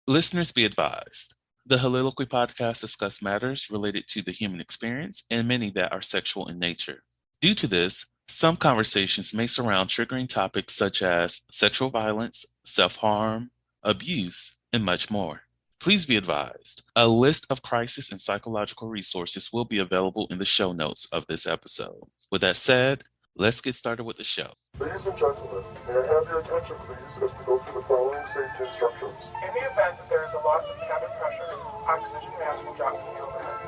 Listeners be advised. The Soliloquy podcast discuss matters related to the human experience and many that are sexual in nature. Due to this, some conversations may surround triggering topics such as sexual violence, self-harm, abuse, and much more. Please be advised, a list of crisis and psychological resources will be available in the show notes of this episode. With that said, let's get started with the show. Ladies and gentlemen, may I have your attention please as we go through the following safety instructions. In the event that there is a loss of cabin pressure, oxygen mask will drop from the overhead.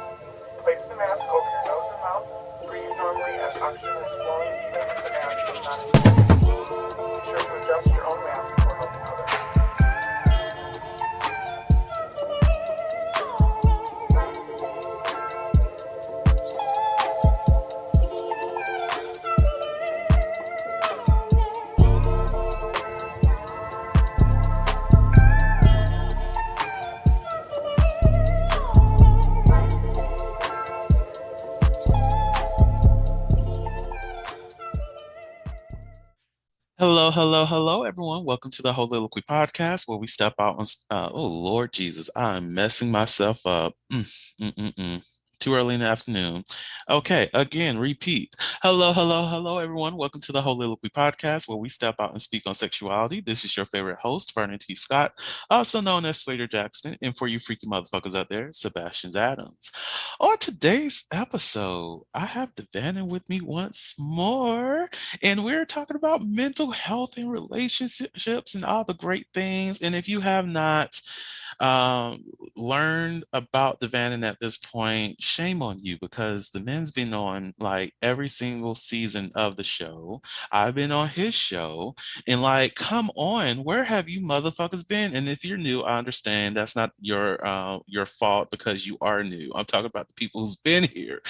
Place the mask over your nose and mouth. Breathe normally as oxygen is flowing even if the mask is not inflated. Be sure to adjust your own mask before helping others. Hello, everyone. Welcome to the Soliloquy podcast, where we step out on. Oh Lord Jesus, I'm messing myself up. Too early in the afternoon. Okay, again, repeat. Hello, everyone. Welcome to the Soliloquy podcast, where we step out and speak on sexuality. This is your favorite host, Vernon T. Scott, also known as Slaytor Jackson, and for you freaky motherfuckers out there, Sebastian Adams. On today's episode, I have Devana with me once more, and we're talking about mental health and relationships and all the great things. And if you have not learned about Devana at this point, shame on you, because the man's been on like every single season of the show. I've been on his show, and like, come on, where have you motherfuckers been? And if you're new, I understand that's not your fault because you are new. I'm talking about the people who's been here.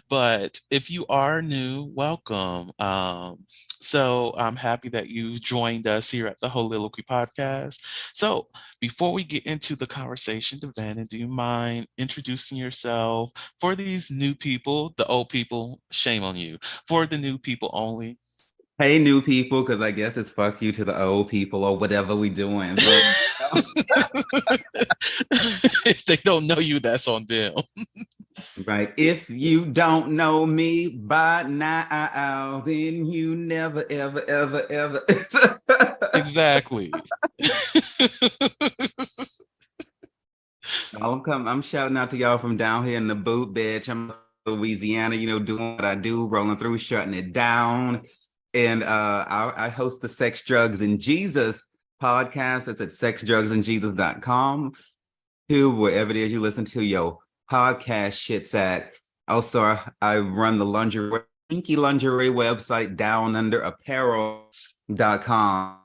But if you are new, welcome. So I'm happy that you joined us here at the Soliloquy podcast. So before we get into the conversation, Devana, do you mind introducing yourself for these new people? The old people, shame on you. For the new people only. Hey, new people, because I guess it's fuck you to the old people or whatever we doing. If they don't know you, that's on them. Right. If you don't know me by now, then you never, ever, ever, ever. Exactly. I'm shouting out to y'all from down here in the boot, bitch. I'm in Louisiana, doing what I do, rolling through, shutting it down. And I host the Sex, Drugs, and Jesus podcast. It's at sexdrugsandjesus.com. To wherever it is you listen to your podcast shits at. Also, I run the kinky lingerie website, DownUnder Apparel.com.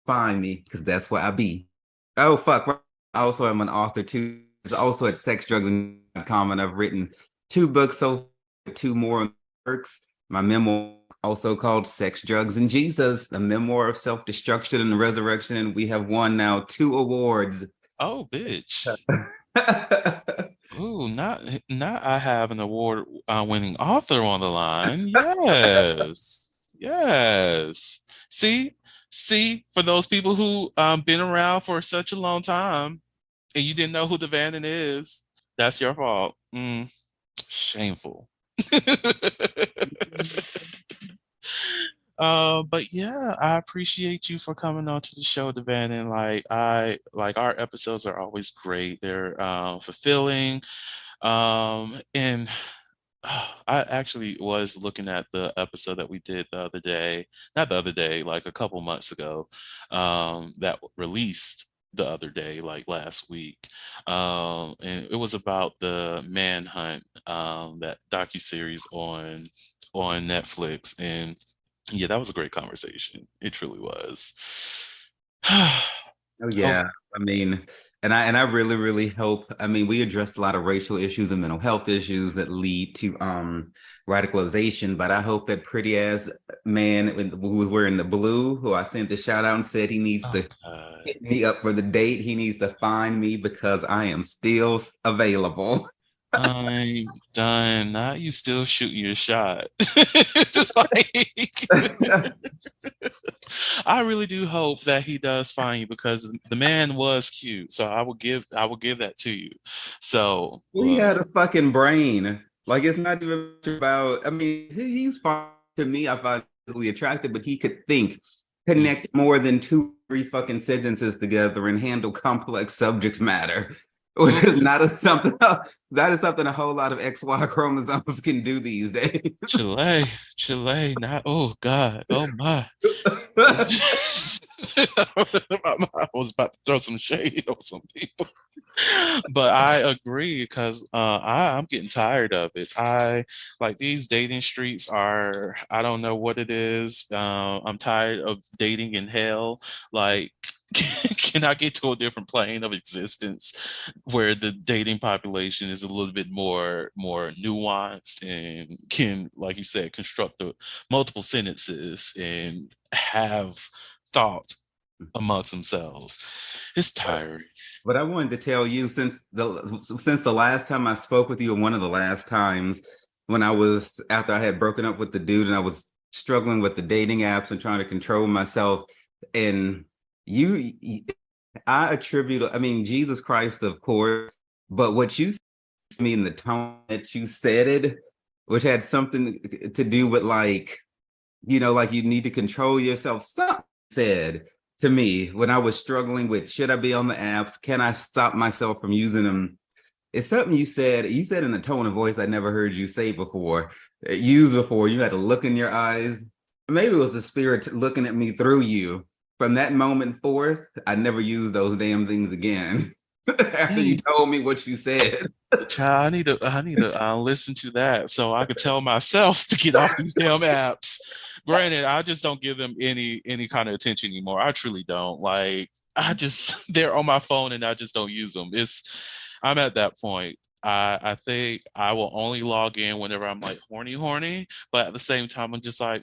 Find me, because that's where I be. Oh, fuck. Also, I'm an author, too. It's also at sexdrugsandjesus.com, and I've written 2 books, so 2 more in the works. My memoir, also called Sex, Drugs, and Jesus, a memoir of self-destruction and resurrection. And we have won now 2 awards. Oh, bitch. Ooh, not I have an award winning author on the line. Yes. Yes. See, for those people who been around for such a long time and you didn't know who the Devana is, that's your fault. Shameful. But yeah, I appreciate you for coming on to the show, Devana. And our episodes are always great. They're fulfilling. And I actually was looking at the episode that we did the other day, not the other day, like a couple months ago, that released the other day, like last week. And it was about the Manhunt, that docuseries on Netflix. And yeah, that was a great conversation. It truly was. Oh yeah, I mean, and I really, really hope. I mean, we addressed a lot of racial issues and mental health issues that lead to radicalization. But I hope that pretty ass man who was wearing the blue, who I sent the shout out and said he needs to hit me up for the date. He needs to find me because I am still available. I'm done. Now you still shooting your shot. It's like, I really do hope that he does find you because the man was cute. So I will give that to you. So He look, had a fucking brain. Like it's not even about. I mean, he's fine to me. I find him really attractive, but he could think, mm, connect more than two, three fucking sentences together and handle complex subject matter. Which ooh, is not a something. That is something a whole lot of XY chromosomes can do these days. Chile, Chile, not oh God, oh my. I was about to throw some shade on some people. But I agree because I'm getting tired of it. I like these dating streets are, I don't know what it is. I'm tired of dating in hell. Like, can I get to a different plane of existence where the dating population is a little bit more nuanced and can, like you said, construct multiple sentences and have thought amongst themselves. It's tiring. But I wanted to tell you since the last time I spoke with you, and one of the last times when I was after I had broken up with the dude and I was struggling with the dating apps and trying to control myself, and you, I attribute, I mean, Jesus Christ, of course, but what you said to me in the tone that you said it, which had something to do with like, like you need to control yourself. Something said to me when I was struggling with should I be on the apps? Can I stop myself from using them? It's something you said in a tone of voice I never heard you say before, used before. You had a look in your eyes. Maybe it was the spirit looking at me through you. From that moment forth, I never used those damn things again. After you Mm, told me what you said. child, I need to listen to that so I could tell myself to get off these damn apps. Granted, I just don't give them any kind of attention anymore. I truly don't. Like I just they're on my phone and I just don't use them. I'm at that point. I think I will only log in whenever I'm like horny, but at the same time, I'm just like,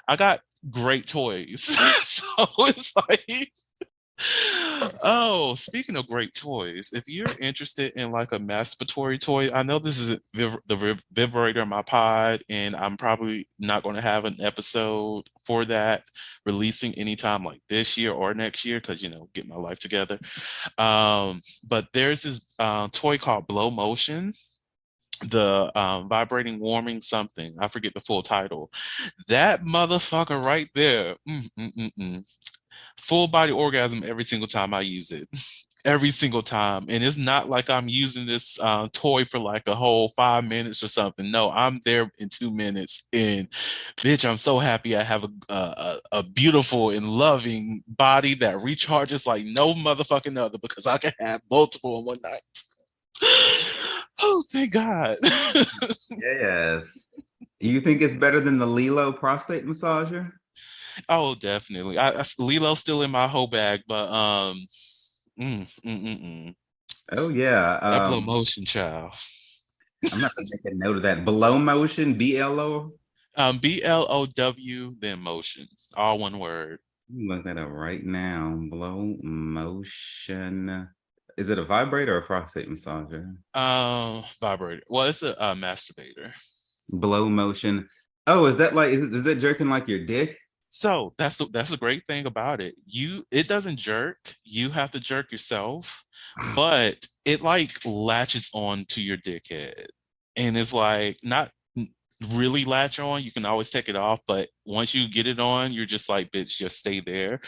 I got great toys. So it's like, oh, speaking of great toys, if you're interested in like a masturbatory toy, I know this is the vibrator in my pod, and I'm probably not going to have an episode for that releasing anytime like this year or next year because get my life together. But there's this toy called Blow Motion, the vibrating warming something. I forget the full title. That motherfucker right there. Full body orgasm every single time I use it. Every single time. And it's not like I'm using this toy for like a whole 5 minutes or something. No, I'm there in 2 minutes. And bitch, I'm so happy I have a beautiful and loving body that recharges like no motherfucking other because I can have multiple in one night. Oh, thank God. Yes. You think it's better than the Lilo prostate massager? Oh, definitely. Lilo's still in my whole bag, but mm. Oh yeah. That blow motion child. I'm not gonna make a note of that. Below motion, BLO. BLOW, then motion, all one word. Look that up right now. Blow motion. Is it a vibrator or a prostate massager? Vibrator. Well, it's a masturbator. Blow motion. Oh, is that like is that jerking like your dick? So that's a great thing about it. It doesn't jerk. You have to jerk yourself, but it like latches on to your dickhead, and it's like not really latch on. You can always take it off, but once you get it on, you're just like, bitch, just stay there.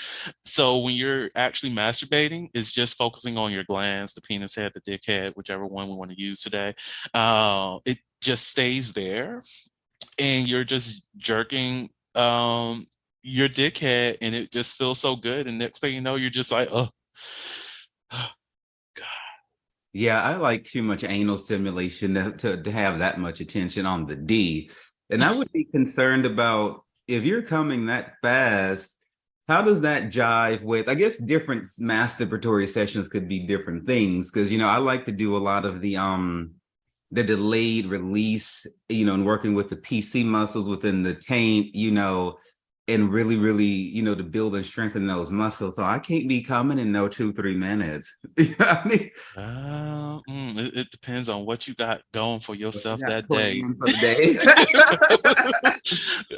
So when you're actually masturbating, it's just focusing on your glands, the penis head, the dick head, whichever one we want to use today. It just stays there, and you're just jerking your dickhead, and it just feels so good. And next thing you know, you're just like, oh, God. Yeah, I like too much anal stimulation to have that much attention on the D. And I would be concerned about if you're coming that fast, how does that jive with, I guess different masturbatory sessions could be different things. Cause I like to do a lot of the delayed release, and working with the PC muscles within the taint, and really, really, to build and strengthen those muscles. So I can't be coming in no 2, 3 minutes. You know what I mean? It depends on what you got going for What you yourself got that day. planned for the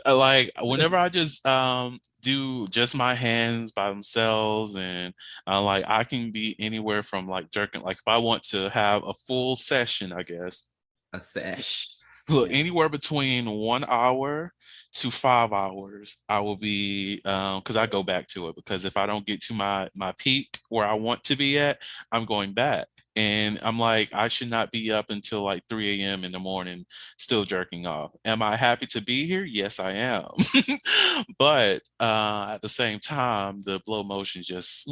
day? Like whenever I just do just my hands by themselves, and like I can be anywhere from like jerking, like if I want to have a full session, I guess. A sesh. Look, Yeah. anywhere between 1 hour to 5 hours, I will be because I go back to it, because if I don't get to my peak where I want to be at, I'm going back. And I'm like, I should not be up until like 3 a.m. in the morning still jerking off. Am I happy to be here? Yes, I am. But at the same time, the blow motion just,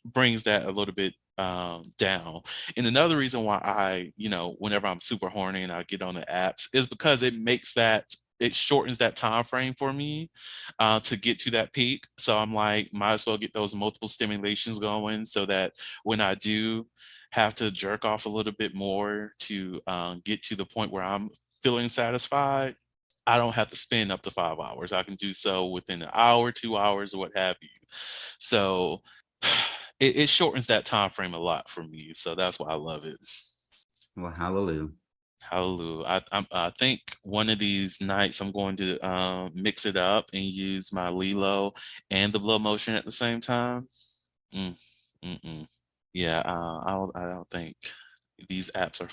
brings that a little bit down. And another reason why I, whenever I'm super horny and I get on the apps is because it shortens that time frame for me to get to that peak. So I'm like, might as well get those multiple stimulations going so that when I do have to jerk off a little bit more to get to the point where I'm feeling satisfied, I don't have to spend up to 5 hours. I can do so within an hour, 2 hours, or what have you. So it shortens that time frame a lot for me. So that's why I love it. Well, hallelujah. Hallelujah. I think one of these nights I'm going to mix it up and use my Lilo and the blow motion at the same time. Mm, mm-mm. Yeah, I don't think these apps are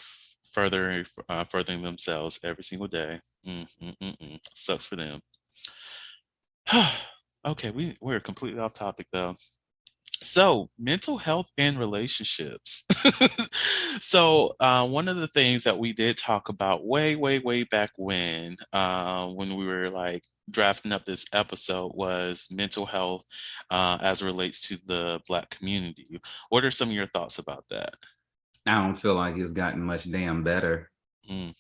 furthering themselves every single day. Sucks for them. Okay, we're completely off topic though. So, mental health and relationships. So, one of the things that we did talk about way, way, way back when we were like drafting up this episode, was mental health as it relates to the Black community. What are some of your thoughts about that? I don't feel like it's gotten much damn better. Mm,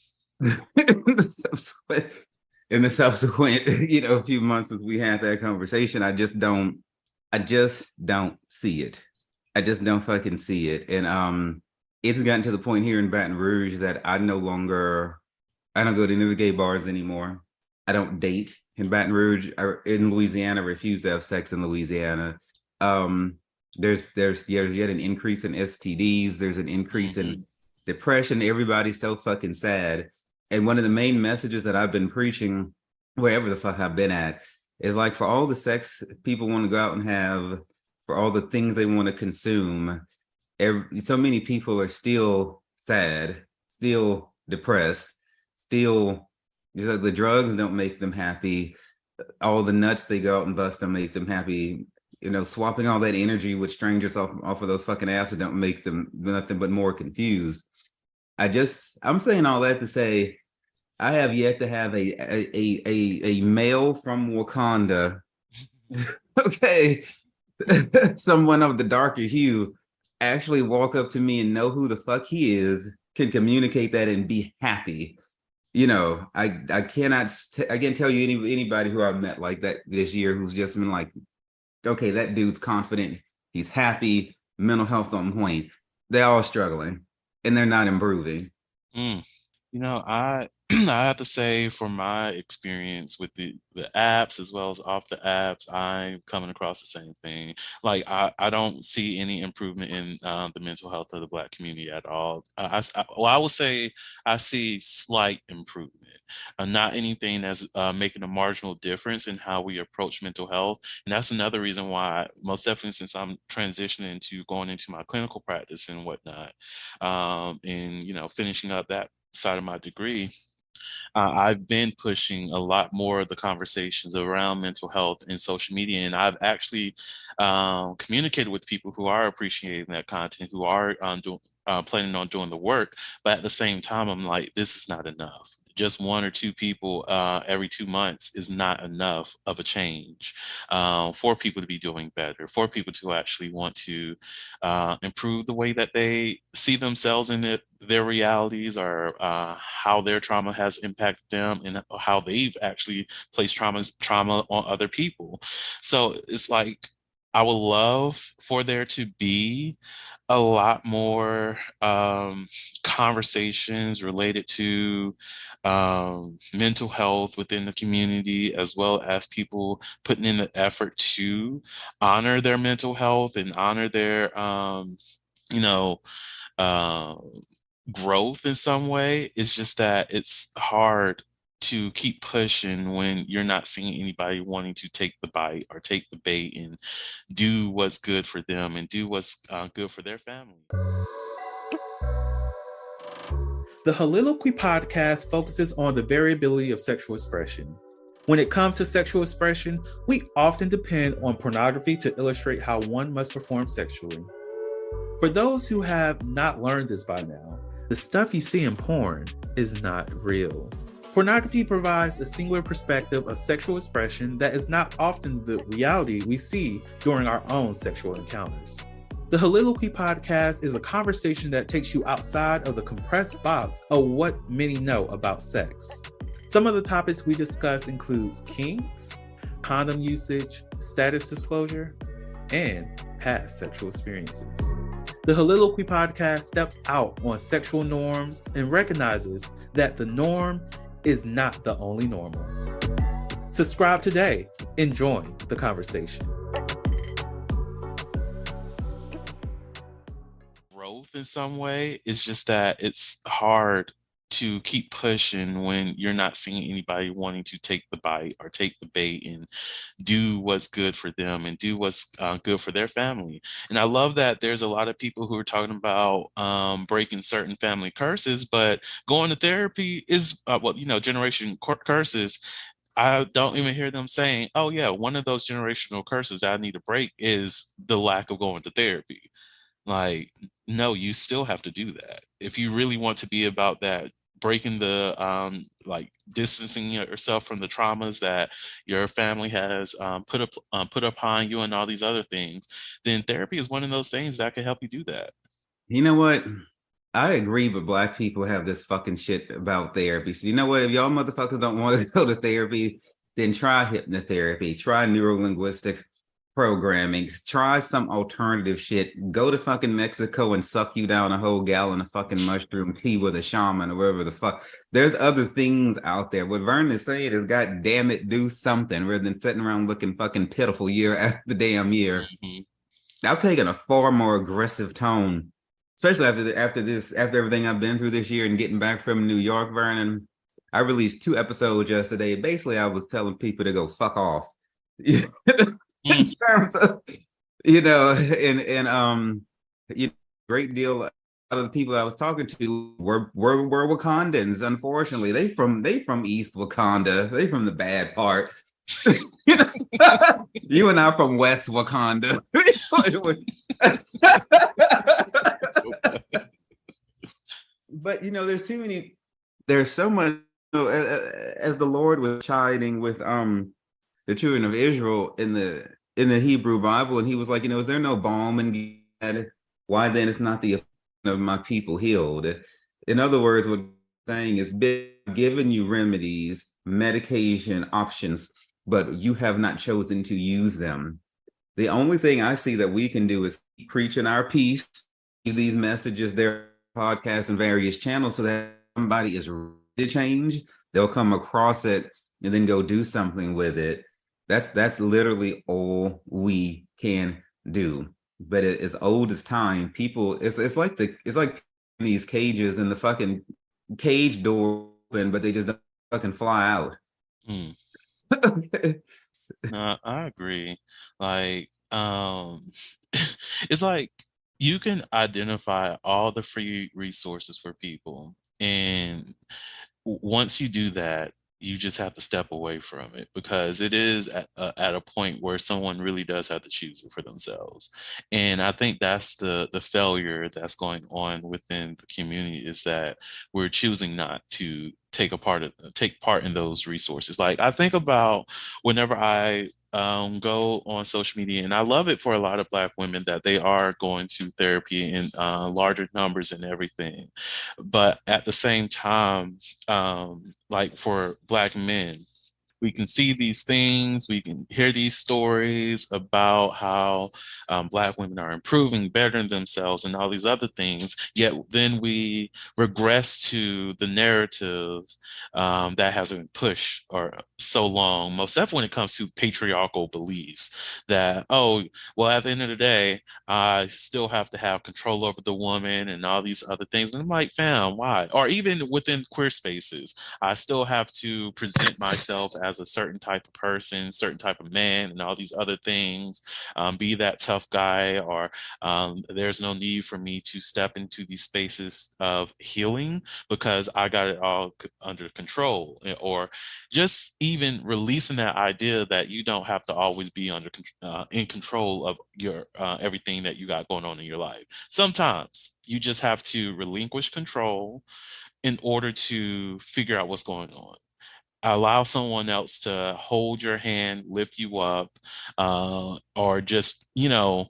In the subsequent, few months since we had that conversation, I just don't see it. I just don't fucking see it. And it's gotten to the point here in Baton Rouge that I don't go to any of the gay bars anymore. I don't date in Baton Rouge. In Louisiana, I refuse to have sex in Louisiana. Um, there's yet an increase in STDs. There's an increase mhm, in depression. Everybody's so fucking sad. And one of the main messages that I've been preaching, wherever the fuck I've been at, is like, for all the sex people want to go out and have, for all the things they want to consume, so many people are still sad, still depressed, still, the drugs don't make them happy. All the nuts they go out and bust don't make them happy. Swapping all that energy with strangers off of those fucking apps that don't make them nothing but more confused. I'm saying all that to say, I have yet to have a male from Wakanda, okay, someone of the darker hue, actually walk up to me and know who the fuck he is, can communicate that and be happy. I can't tell you anybody who I've met like that this year who's just been like, okay, that dude's confident, he's happy, mental health on point. They're all struggling and they're not improving. mm. I I have to say, from my experience with the apps as well as off the apps, I'm coming across the same thing. Like I don't see any improvement in the mental health of the Black community at all. Well, I would say I see slight improvement, not anything that's making a marginal difference in how we approach mental health. And that's another reason why, most definitely, since I'm transitioning to going into my clinical practice and whatnot, and finishing up that side of my degree, I've been pushing a lot more of the conversations around mental health in social media, and I've actually communicated with people who are appreciating that content, who are planning on doing the work. But at the same time, I'm like, this is not enough. Just one or two people every 2 months is not enough of a change for people to be doing better, for people to actually want to improve the way that they see themselves in their realities, or how their trauma has impacted them, and how they've actually placed trauma on other people. So it's like, I would love for there to be a lot more conversations related to mental health within the community, as well as people putting in the effort to honor their mental health and honor their, you know, uh, growth in some way. It's just that it's hard to keep pushing when you're not seeing anybody wanting to take the bite or take the bait and do what's good for them and do what's good for their family. The Holiloquy podcast focuses on the variability of sexual expression. When it comes to sexual expression, we often depend on pornography to illustrate how one must perform sexually. For those who have not learned this by now, the stuff you see in porn is not real. Pornography provides a singular perspective of sexual expression that is not often the reality we see during our own sexual encounters. The Holiloquy podcast is a conversation that takes you outside of the compressed box of what many know about sex. Some of the topics we discuss includes kinks, condom usage, status disclosure, and past sexual experiences. The Holiloquy podcast steps out on sexual norms and recognizes that the norm is not the only normal. Subscribe today and join the conversation. Growth in some way. It's just that it's hard to keep pushing when you're not seeing anybody wanting to take the bite or take the bait and do what's good for them and do what's good for their family. And I love that there's a lot of people who are talking about breaking certain family curses, but going to therapy is, generation curses. I don't even hear them saying, oh, yeah, one of those generational curses I need to break is the lack of going to therapy. Like, no, you still have to do that. If you really want to be about that, breaking the distancing yourself from the traumas that your family has put upon you and all these other things, then therapy is one of those things that can help you do that. You know what? I agree, but Black people have this fucking shit about therapy. So you know what? If y'all motherfuckers don't want to go to therapy, then try hypnotherapy, try neurolinguistic programming, try some alternative shit. Go to fucking Mexico and suck you down a whole gallon of fucking mushroom tea with a shaman or whatever the fuck. There's other things out there. What Vern is saying is, God damn it, do something rather than sitting around looking fucking pitiful year after damn year. Mm-hmm. I've taken a far more aggressive tone, especially after everything I've been through this year and getting back from New York, Vernon. I released 2 episodes yesterday. Basically, I was telling people to go fuck off. In terms of, great deal of the people I was talking to were Wakandans. Unfortunately, they from East Wakanda. They from the bad part. You and I from West Wakanda. But there's so much. As the Lord was chiding with the children of Israel in the Hebrew Bible, and he was like, is there no balm in Gilead? Why then is not the affliction of my people healed? In other words, what I'm saying is, been giving you remedies, medication options, but you have not chosen to use them. The only thing I see that we can do is keep preaching our peace, these messages, their podcasts and various channels, so that somebody is ready to change, they'll come across it and then go do something with it. That's literally all we can do. But as old as time, people, it's like these cages and the fucking cage door open, but they just don't fucking fly out. I agree. Like, it's like you can identify all the free resources for people, and once you do that, you just have to step away from it, because it is at a point where someone really does have to choose it for themselves. And I think that's the failure that's going on within the community, is that we're choosing not to take part in those resources. Like, I think about whenever I go on social media, and I love it for a lot of Black women that they are going to therapy in larger numbers and everything. But at the same time, like for Black men, we can see these things, we can hear these stories about how Black women are improving, bettering themselves, and all these other things. Yet then we regress to the narrative that has been pushed or so long, most definitely when it comes to patriarchal beliefs that, oh, well, at the end of the day, I still have to have control over the woman and all these other things. And I'm like, fam, why? Or even within queer spaces, I still have to present myself as a certain type of person, certain type of man, and all these other things, be that tough guy, or there's no need for me to step into these spaces of healing because I got it all under control. Or just even releasing that idea that you don't have to always be in control of your everything that you got going on in your life. Sometimes you just have to relinquish control in order to figure out what's going on. Allow someone else to hold your hand, lift you up, or just, not,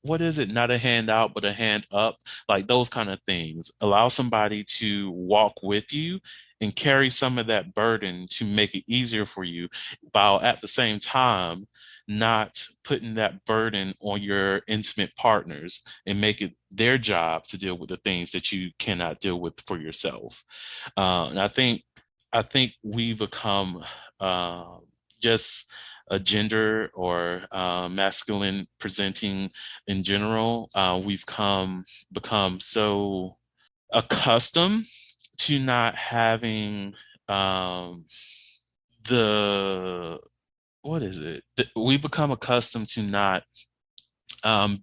what is it? Not a hand out, but a hand up, like those kind of things. Allow somebody to walk with you and carry some of that burden to make it easier for you, while at the same time not putting that burden on your intimate partners and make it their job to deal with the things that you cannot deal with for yourself. And I think we become just a gender or masculine presenting in general. We've become so accustomed to not having the what is it? We become accustomed to not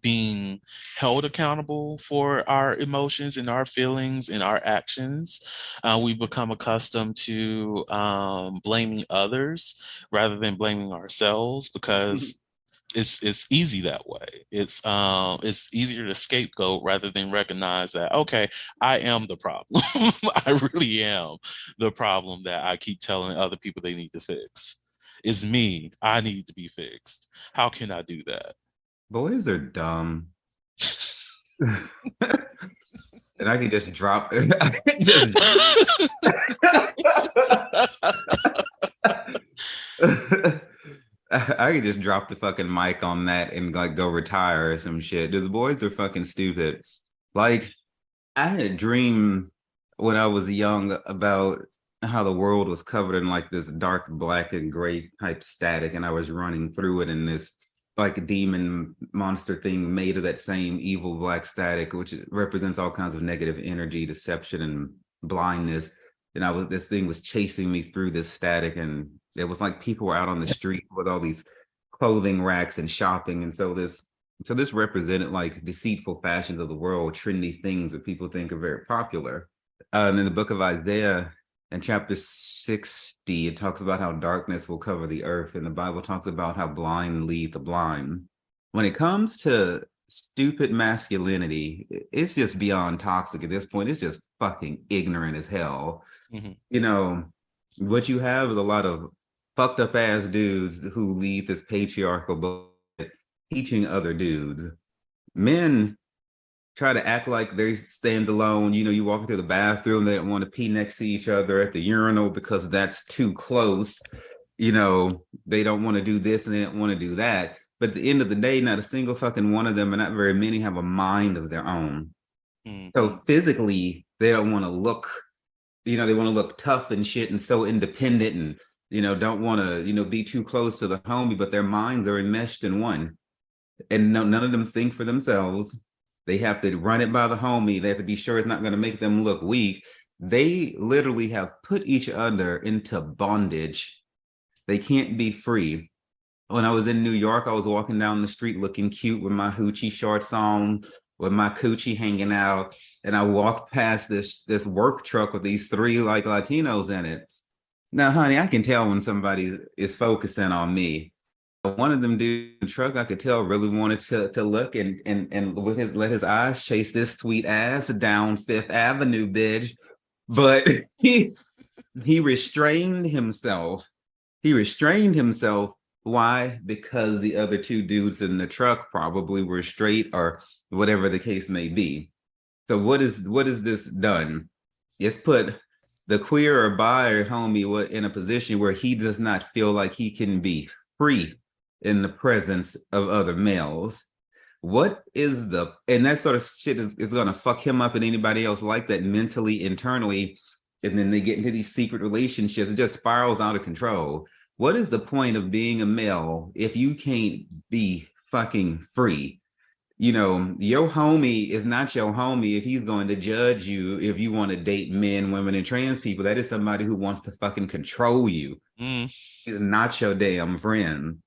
being held accountable for our emotions and our feelings and our actions. We become accustomed to blaming others rather than blaming ourselves because it's easy that way. It's easier to scapegoat rather than recognize that, okay, I am the problem. I really am the problem that I keep telling other people they need to fix. It's me. I need to be fixed. How can I do that? Boys are dumb. And I can just drop I can just I could just drop the fucking mic on that and like go retire or some shit. Those boys are fucking stupid. Like, I had a dream when I was young about how the world was covered in like this dark black and gray type static, and I was running through it in this like a demon monster thing made of that same evil black static, which represents all kinds of negative energy, deception, and blindness. And this thing was chasing me through this static, and it was like people were out on the street with all these clothing racks and shopping. And so this represented like deceitful fashions of the world, trendy things that people think are very popular. And in the book of Isaiah, in chapter 60, it talks about how darkness will cover the earth, and the Bible talks about how blind lead the blind. When it comes to stupid masculinity, it's just beyond toxic at this point. It's just fucking ignorant as hell. Mm-hmm. What you have is a lot of fucked up ass dudes who lead this patriarchal bullshit, teaching other dudes. Men try to act like they stand alone. You walk through the bathroom, they don't want to pee next to each other at the urinal because that's too close. They don't want to do this and they don't want to do that. But at the end of the day, not a single fucking one of them, and not very many, have a mind of their own. Mm-hmm. So physically, they don't want to look, they want to look tough and shit and so independent and, don't want to, be too close to the homie, but their minds are enmeshed in one. And none of them think for themselves. They have to run it by the homie. They have to be sure it's not going to make them look weak. They literally have put each other into bondage. They can't be free. When I was in New York, I was walking down the street looking cute with my hoochie shorts on, with my coochie hanging out. And I walked past this work truck with these three like Latinos in it. Now, honey, I can tell when somebody is focusing on me. One of them dudes in the truck, I could tell, really wanted to look and let his eyes chase this sweet ass down Fifth Avenue, bitch. But he restrained himself. Why? Because the other two dudes in the truck probably were straight or whatever the case may be. So what is this done? It's put the queer or bi homie was in a position where he does not feel like he can be free in the presence of other males. What is the, and that sort of shit is going to fuck him up and anybody else like that mentally, internally. And then they get into these secret relationships. It just spirals out of control. What is the point of being a male if you can't be fucking free? You know, your homie is not your homie if he's going to judge you if you want to date men, women, and trans people. That is somebody who wants to fucking control you. Mm, He's not your damn friend.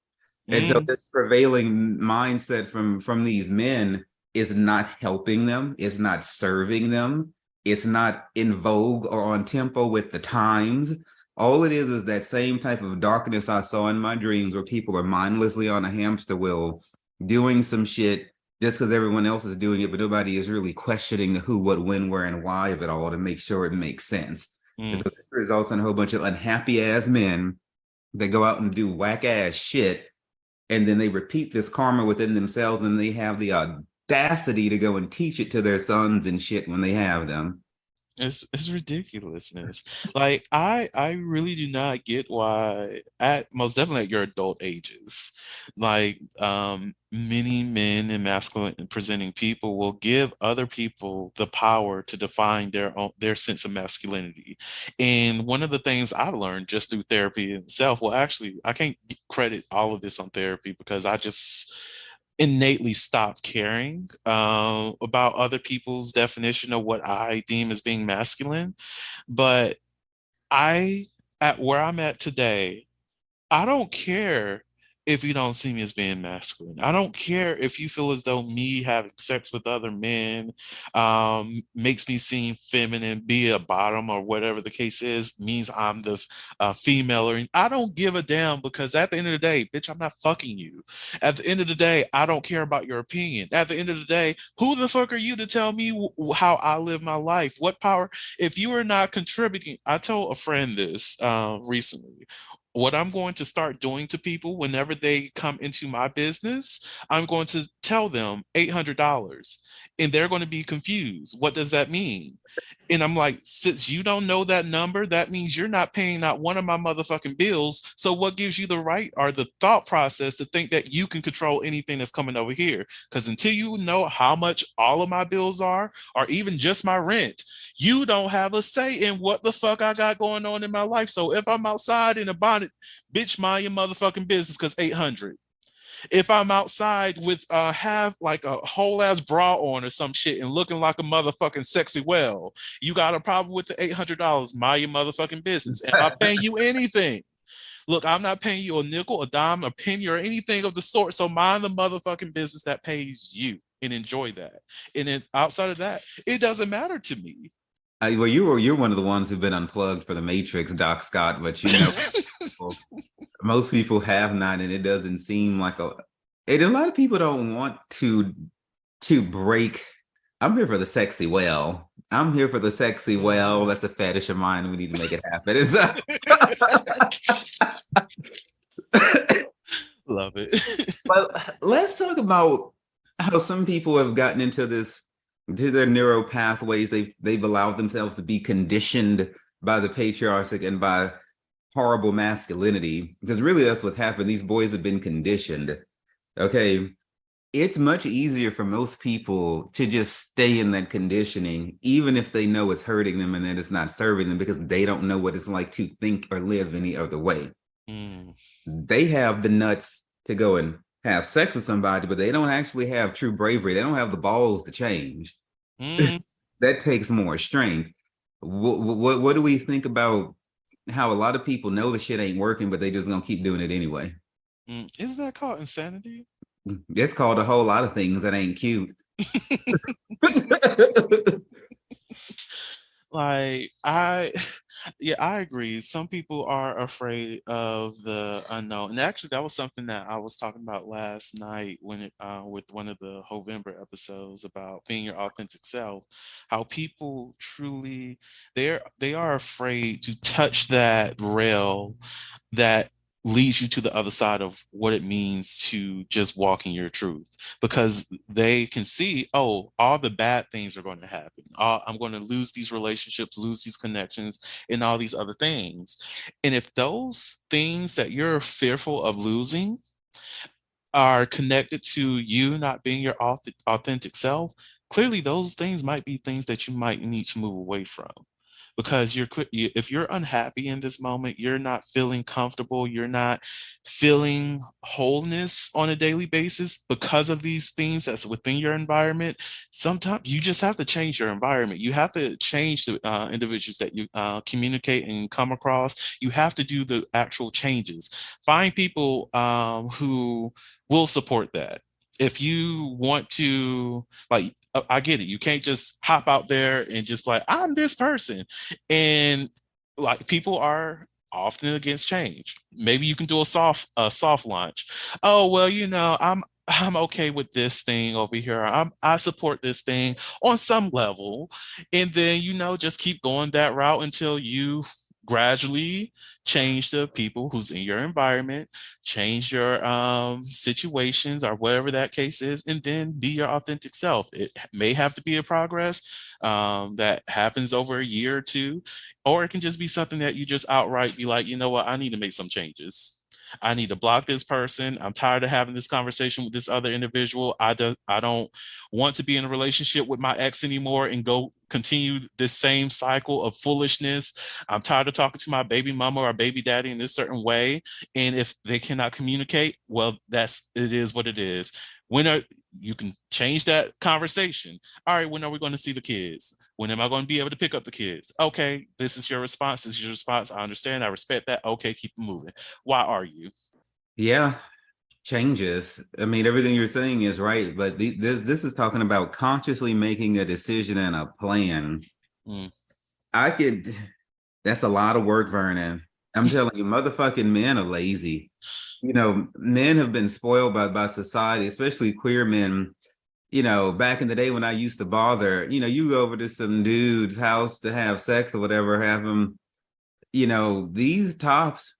And so mm. this prevailing mindset from these men is not helping them, it's not serving them, it's not in vogue or on tempo with the times. All it is that same type of darkness I saw in my dreams where people are mindlessly on a hamster wheel doing some shit just because everyone else is doing it, but nobody is really questioning the who, what, when, where, and why of it all to make sure it makes sense. And so it results in a whole bunch of unhappy ass men that go out and do whack ass shit. And then they repeat this karma within themselves and they have the audacity to go and teach it to their sons and shit when they have them. It's ridiculousness. Like I really do not get why at most definitely at your adult ages, like many men and masculine presenting people will give other people the power to define their sense of masculinity. And one of the things I learned just through therapy itself, well actually I can't credit all of this on therapy because I just innately stop caring about other people's definition of what I deem as being masculine. But I, at where I'm at today, I don't care if you don't see me as being masculine. I don't care if you feel as though me having sex with other men makes me seem feminine, be a bottom or whatever the case is, means I'm the female. Or I don't give a damn because at the end of the day, bitch, I'm not fucking you. At the end of the day, I don't care about your opinion. At the end of the day, who the fuck are you to tell me how I live my life? What power? If you are not contributing, I told a friend this recently, what I'm going to start doing to people whenever they come into my business, I'm going to tell them $800 and they're going to be confused. What does that mean? And I'm like, since you don't know that number, that means you're not paying not one of my motherfucking bills. So what gives you the right or the thought process to think that you can control anything that's coming over here? Because until you know how much all of my bills are, or even just my rent, you don't have a say in what the fuck I got going on in my life. So if I'm outside in a bonnet, bitch, mind your motherfucking business because 800. If I'm outside with have like a whole ass bra on or some shit and looking like a motherfucking sexy whale, you got a problem with the $800, mind your motherfucking business. Am I paying you anything? Look, I'm not paying you a nickel, a dime, a penny, or anything of the sort. So mind the motherfucking business that pays you and enjoy that. And then outside of that, it doesn't matter to me. Well, you're one of the ones who've been unplugged for the Matrix, Doc Scott, but you know, most people have not, and it doesn't seem like and a lot of people don't want to break. I'm here for the sexy whale. I'm here for the sexy whale. That's a fetish of mine. We need to make it happen. Love it. But let's talk about how some people have gotten into their neuro pathways. They've allowed themselves to be conditioned by the patriarchy and by horrible masculinity, because really that's what's happened. These boys have been conditioned. Okay, it's much easier for most people to just stay in that conditioning, even if they know it's hurting them and that it's not serving them, because they don't know what it's like to think or live any other way. They have the nuts to go and have sex with somebody, but they don't actually have true bravery. They don't have the balls to change. That takes more strength. What do we think about how a lot of people know the shit ain't working, but they just gonna keep doing it anyway? Isn't that called insanity? It's called a whole lot of things that ain't cute. Like yeah, I agree. Some people are afraid of the unknown. And actually that was something that I was talking about last night when it with one of the Hovember episodes about being your authentic self. How people truly they are afraid to touch that rail that leads you to the other side of what it means to just walk in your truth, because they can see, oh, all the bad things are going to happen. I'm going to lose these relationships, lose these connections, and all these other things. And if those things that you're fearful of losing are connected to you not being your authentic self, clearly those things might be things that you might need to move away from. Because if you're unhappy in this moment, you're not feeling comfortable, you're not feeling wholeness on a daily basis because of these things that's within your environment. Sometimes you just have to change your environment. You have to change the individuals that you communicate and come across. You have to do the actual changes. Find people who will support that. If you want to, like, I get it. You can't just hop out there and just like, I'm this person. And like people are often against change. Maybe you can do a soft launch. Oh, well, I'm okay with this thing over here. I support this thing on some level. And then, just keep going that route until you gradually change the people who's in your environment, change your situations or whatever that case is, and then be your authentic self. It may have to be a progress that happens over a year or two, or it can just be something that you just outright be like, you know what, I need to make some changes. I need to block this person. I'm tired of having this conversation with this other individual. I don't want to be in a relationship with my ex anymore and go continue this same cycle of foolishness. I'm tired of talking to my baby mama or baby daddy in this certain way. And if they cannot communicate, well, it is what it is. You can change that conversation. All right, when are we going to see the kids? When am I going to be able to pick up the kids? Okay, this is your response. This is your response. I understand. I respect that. Okay, keep moving. Why are you? Yeah, changes. I mean, everything you're saying is right, but this is talking about consciously making a decision and a plan. Mm. I could. That's a lot of work, Vernon. I'm telling you, motherfucking men are lazy. Men have been spoiled by society, especially queer men. Back in the day when I used to bother, you go over to some dude's house to have sex or whatever, have them, these tops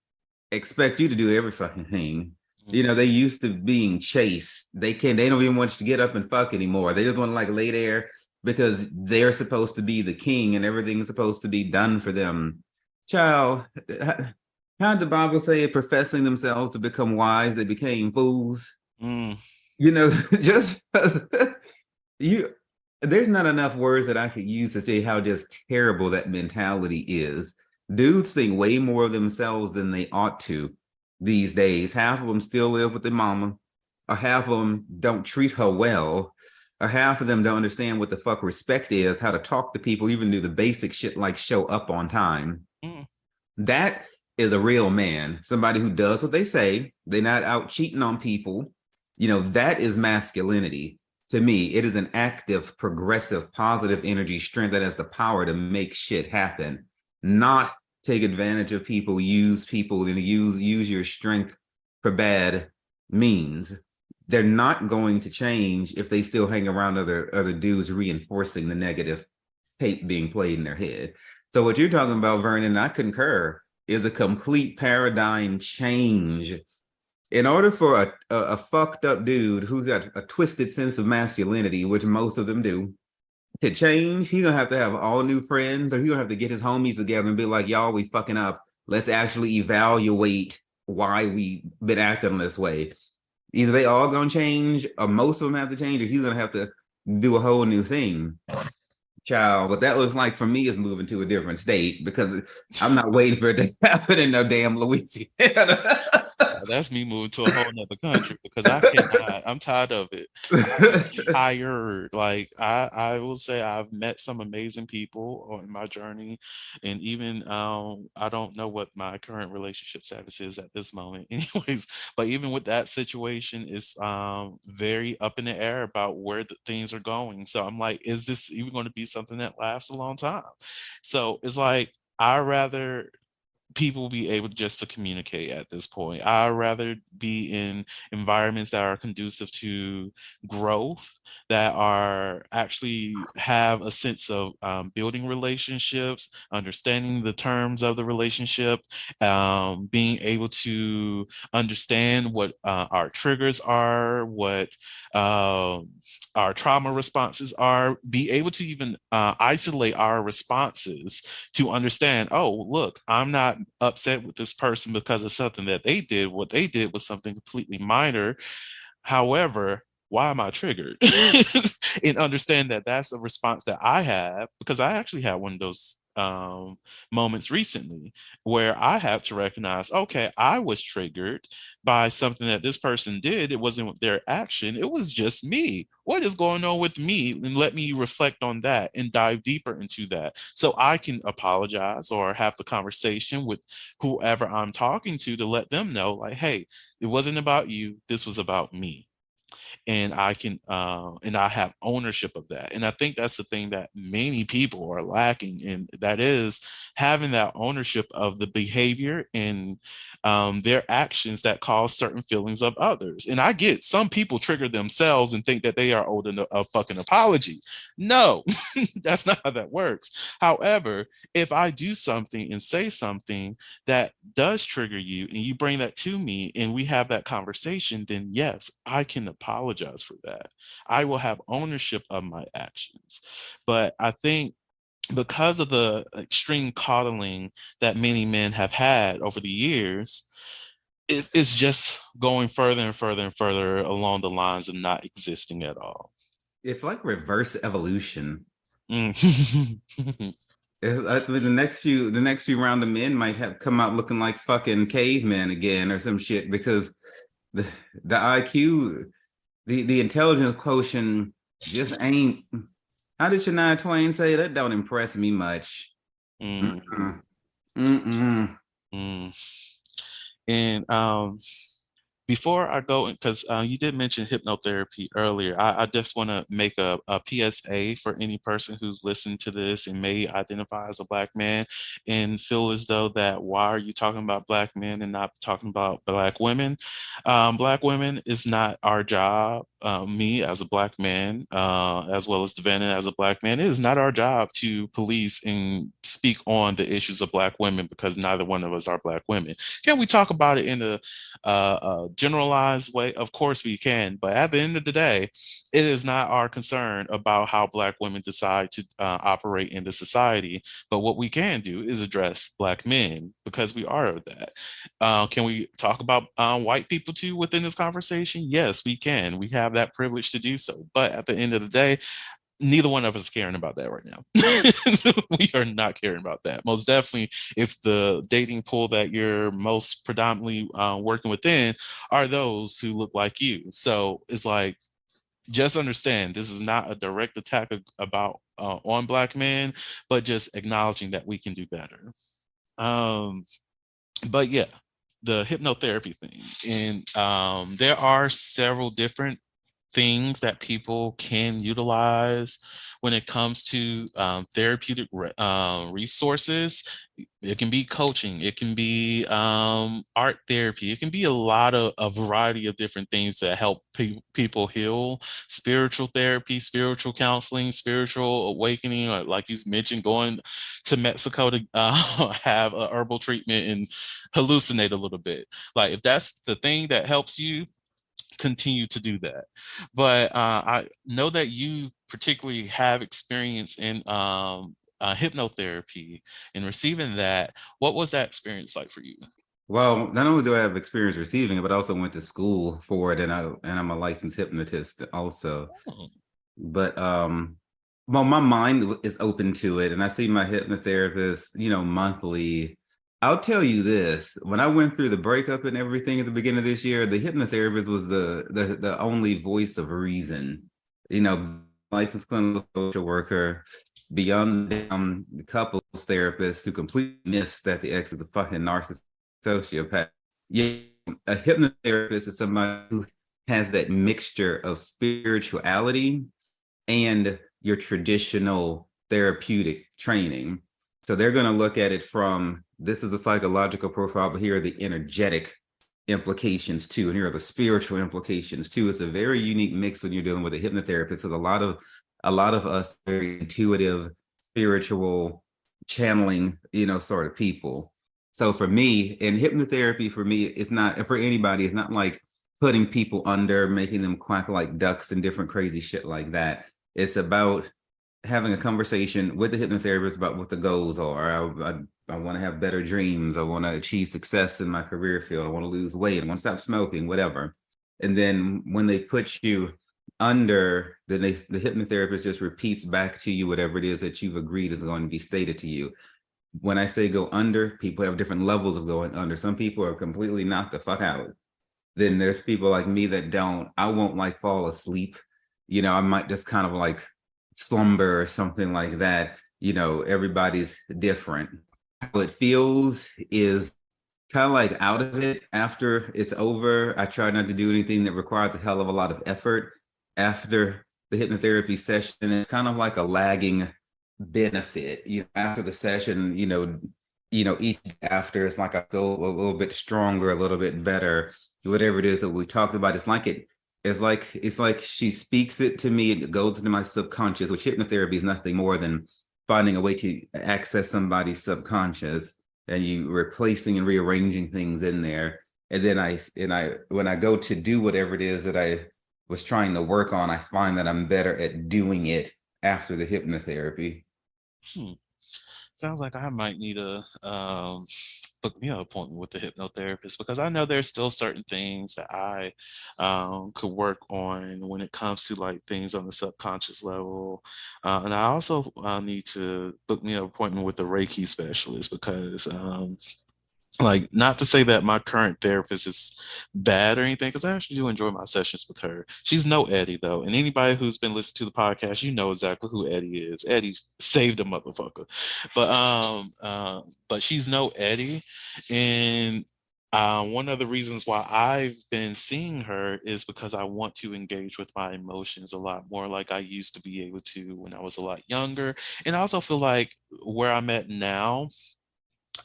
expect you to do every fucking thing. They used to being chased. They don't even want you to get up and fuck anymore. They just want to like lay there because they're supposed to be the king and everything's supposed to be done for them. Child, how did the Bible say it? Professing themselves to become wise, they became fools. Mm. Just you there's not enough words that I could use to say how just terrible that mentality is. Dudes think way more of themselves than they ought to these days. Half of them still live with their mama, or half of them don't treat her well, or half of them don't understand what the fuck respect is, how to talk to people, even do the basic shit like show up on time. Mm. That is a real man, somebody who does what they say. They're not out cheating on people. That is masculinity. To me, it is an active, progressive, positive energy strength that has the power to make shit happen, not take advantage of people, use people, and use your strength for bad means. They're not going to change if they still hang around other dudes reinforcing the negative tape being played in their head. So what you're talking about, Vernon, I concur, is a complete paradigm change. In order for a fucked up dude who's got a twisted sense of masculinity, which most of them do, to change, he's gonna have to have all new friends, or he's gonna have to get his homies together and be like, y'all, we fucking up. Let's actually evaluate why we been acting this way. Either they all gonna change, or most of them have to change, or he's gonna have to do a whole new thing. Child, what that looks like for me is moving to a different state, because I'm not waiting for it to happen in no damn Louisiana. That's me moving to a whole nother country because I cannot. I'm tired of it. I'm tired. Like I will say I've met some amazing people on my journey, and even I don't know what my current relationship status is at this moment, anyways. But even with that situation, it's very up in the air about where things are going. So I'm like, is this even going to be something that lasts a long time? So it's like I rather people be able just to communicate at this point. I'd rather be in environments that are conducive to growth, that are actually have a sense of building relationships, understanding the terms of the relationship, being able to understand what our triggers are, what um, our trauma responses are, be able to even isolate our responses to understand, oh, look, I'm not upset with this person because of something that they did. What they did was something completely minor. However, why am I triggered? And understand that that's a response that I have, because I actually had one of those moments recently where I had to recognize, okay, I was triggered by something that this person did. It wasn't their action, it was just me. What is going on with me? And let me reflect on that and dive deeper into that so I can apologize or have the conversation with whoever I'm talking to let them know, like, hey, it wasn't about you, this was about me. And I can and I have ownership of that. And I think that's the thing that many people are lacking, and that is having that ownership of the behavior and their actions that cause certain feelings of others. And I get some people trigger themselves and think that they are owed a fucking apology. No, that's not how that works. However, if I do something and say something that does trigger you and you bring that to me and we have that conversation, then yes, I can apologize for that. I will have ownership of my actions. But I think because of the extreme coddling that many men have had over the years, it's just going further and further and further along the lines of not existing at all. It's like reverse evolution. Mm. The next few round of men might have come out looking like fucking cavemen again or some shit, because the the IQ, the intelligence quotient just ain't. How did Shania Twain say that? Don't impress me much. Mm. Mm-mm. Mm-mm. Mm. And before I go, because you did mention hypnotherapy earlier, I just want to make a PSA for any person who's listening to this and may identify as a Black man and feel as though that why are you talking about Black men and not talking about Black women? Black women is not our job. Me as a Black man, as well as Devanna as a Black man, it is not our job to police and speak on the issues of Black women, because neither one of us are Black women. Can we talk about it in a generalized way? Of course we can, but at the end of the day, it is not our concern about how Black women decide to operate in the society. But what we can do is address Black men, because we are that. Can we talk about white people too within this conversation? Yes, we can. We have that privilege to do so. But at the end of the day, neither one of us is caring about that right now. We are not caring about that. Most definitely, if the dating pool that you're most predominantly working within are those who look like you. So it's like, just understand this is not a direct attack about on Black men, but just acknowledging that we can do better. Um, but yeah, the hypnotherapy thing. And there are several different things that people can utilize when it comes to therapeutic resources. It can be coaching, it can be art therapy, it can be a lot of a variety of different things that help people heal. Spiritual therapy, spiritual counseling, spiritual awakening, or like you mentioned, going to Mexico to have a herbal treatment and hallucinate a little bit. Like if that's the thing that helps you, continue to do that. But I know that you particularly have experience in hypnotherapy and receiving that. What was that experience like for you? Well, not only do I have experience receiving it, but I also went to school for it, and I'm a licensed hypnotist also. Oh. But well, my mind is open to it, and I see my hypnotherapist, monthly. I'll tell you this: when I went through the breakup and everything at the beginning of this year, the hypnotherapist was the only voice of reason. Licensed clinical social worker, beyond the couples therapist who completely missed that the ex is a fucking narcissist sociopath. Yeah, a hypnotherapist is somebody who has that mixture of spirituality and your traditional therapeutic training. So they're going to look at it from, this is a psychological profile, but here are the energetic implications too, and here are the spiritual implications too. It's a very unique mix when you're dealing with a hypnotherapist, because a lot of us very intuitive, spiritual, channeling, sort of people. So for me, and hypnotherapy for me, it's not for anybody. It's not like putting people under, making them quack like ducks and different crazy shit like that. It's about having a conversation with the hypnotherapist about what the goals are. I want to have better dreams. I want to achieve success in my career field. I want to lose weight. I want to stop smoking, whatever. And then when they put you under, then the hypnotherapist just repeats back to you whatever it is that you've agreed is going to be stated to you. When I say go under, people have different levels of going under. Some people are completely knocked the fuck out. Then there's people like me that don't. I won't like fall asleep. I might just kind of like slumber or something like that. Everybody's different. How it feels is kind of like out of it after it's over. I try not to do anything that requires a hell of a lot of effort after the hypnotherapy session. It's kind of like a lagging benefit. After the session, each after, it's like I feel a little bit stronger, a little bit better, whatever it is that we talked about. It's like she speaks it to me. It goes into my subconscious, which hypnotherapy is nothing more than finding a way to access somebody's subconscious, and you replacing and rearranging things in there. And then when I go to do whatever it is that I was trying to work on, I find that I'm better at doing it after the hypnotherapy. Sounds like I might need a book me an appointment with the hypnotherapist, because I know there's still certain things that I could work on when it comes to like things on the subconscious level. And I also need to book me an appointment with a Reiki specialist, because like, not to say that my current therapist is bad or anything, because I actually do enjoy my sessions with her. She's no Eddie though, and anybody who's been listening to the podcast, you know exactly who Eddie is. Eddie saved a motherfucker, but she's no Eddie. And one of the reasons why I've been seeing her is because I want to engage with my emotions a lot more, like I used to be able to when I was a lot younger. And I also feel like where I'm at now,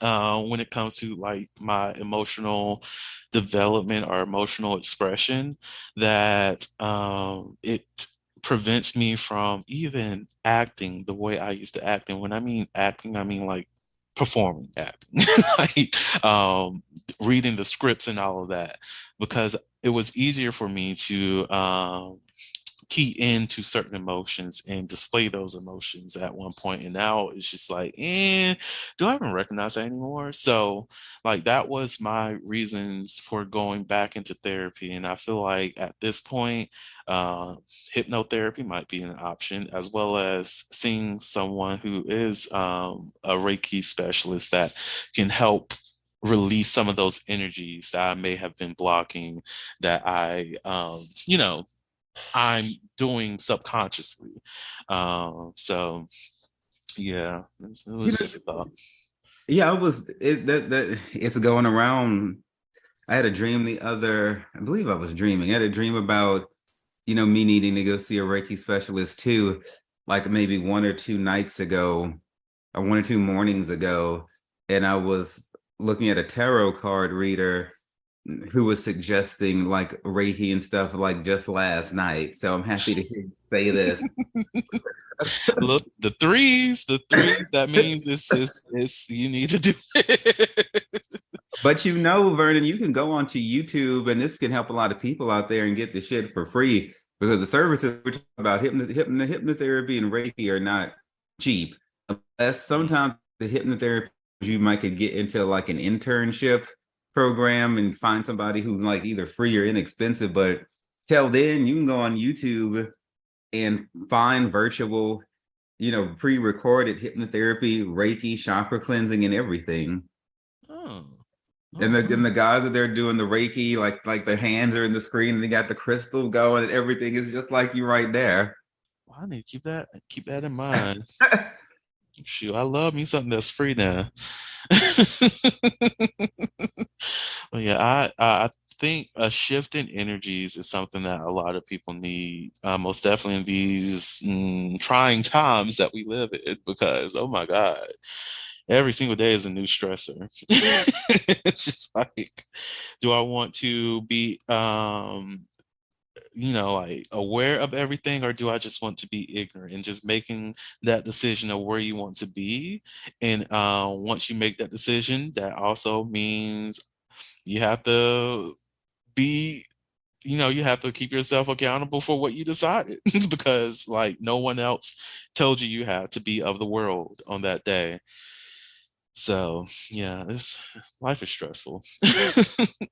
when it comes to like my emotional development or emotional expression, that it prevents me from even acting the way I used to act. And when I mean acting, I mean like performing acting, like reading the scripts and all of that, because it was easier for me to key into certain emotions and display those emotions at one point. And now it's just like, do I even recognize that anymore? So like that was my reasons for going back into therapy. And I feel like at this point, hypnotherapy might be an option, as well as seeing someone who is a Reiki specialist that can help release some of those energies that I may have been blocking, that I'm doing subconsciously. So yeah, it was just a thought. Yeah, it's going around. I had a dream I believe I was dreaming. I had a dream about, me needing to go see a Reiki specialist too, like maybe 1 or 2 nights ago, or 1 or 2 mornings ago. And I was looking at a tarot card reader who was suggesting like Reiki and stuff like just last night. So I'm happy to hear you say this. Look, the threes, that means it's you need to do it. But Vernon, you can go onto YouTube, and this can help a lot of people out there and get the shit for free, because the services we're talking about, hypnotherapy and Reiki, are not cheap. Unless sometimes the hypnotherapy, you might could get into like an internship program and find somebody who's like either free or inexpensive. But till then, you can go on YouTube and find virtual, pre-recorded hypnotherapy, Reiki, chakra cleansing, and everything. Oh. And the guys that they're doing the Reiki, like the hands are in the screen, and they got the crystal going, and everything is just like you right there. Well, I need to keep that in mind. Shoot, I love me something that's free now. But yeah, I think a shift in energies is something that a lot of people need, most definitely in these trying times that we live in, because oh my God, Every single day is a new stressor. It's just like, do I want to be like aware of everything, or do I just want to be ignorant? And just making that decision of where you want to be. And once you make that decision, that also means you have to be, you have to keep yourself accountable for what you decided because like no one else told you had to be of the world on that day. So yeah, this life is stressful.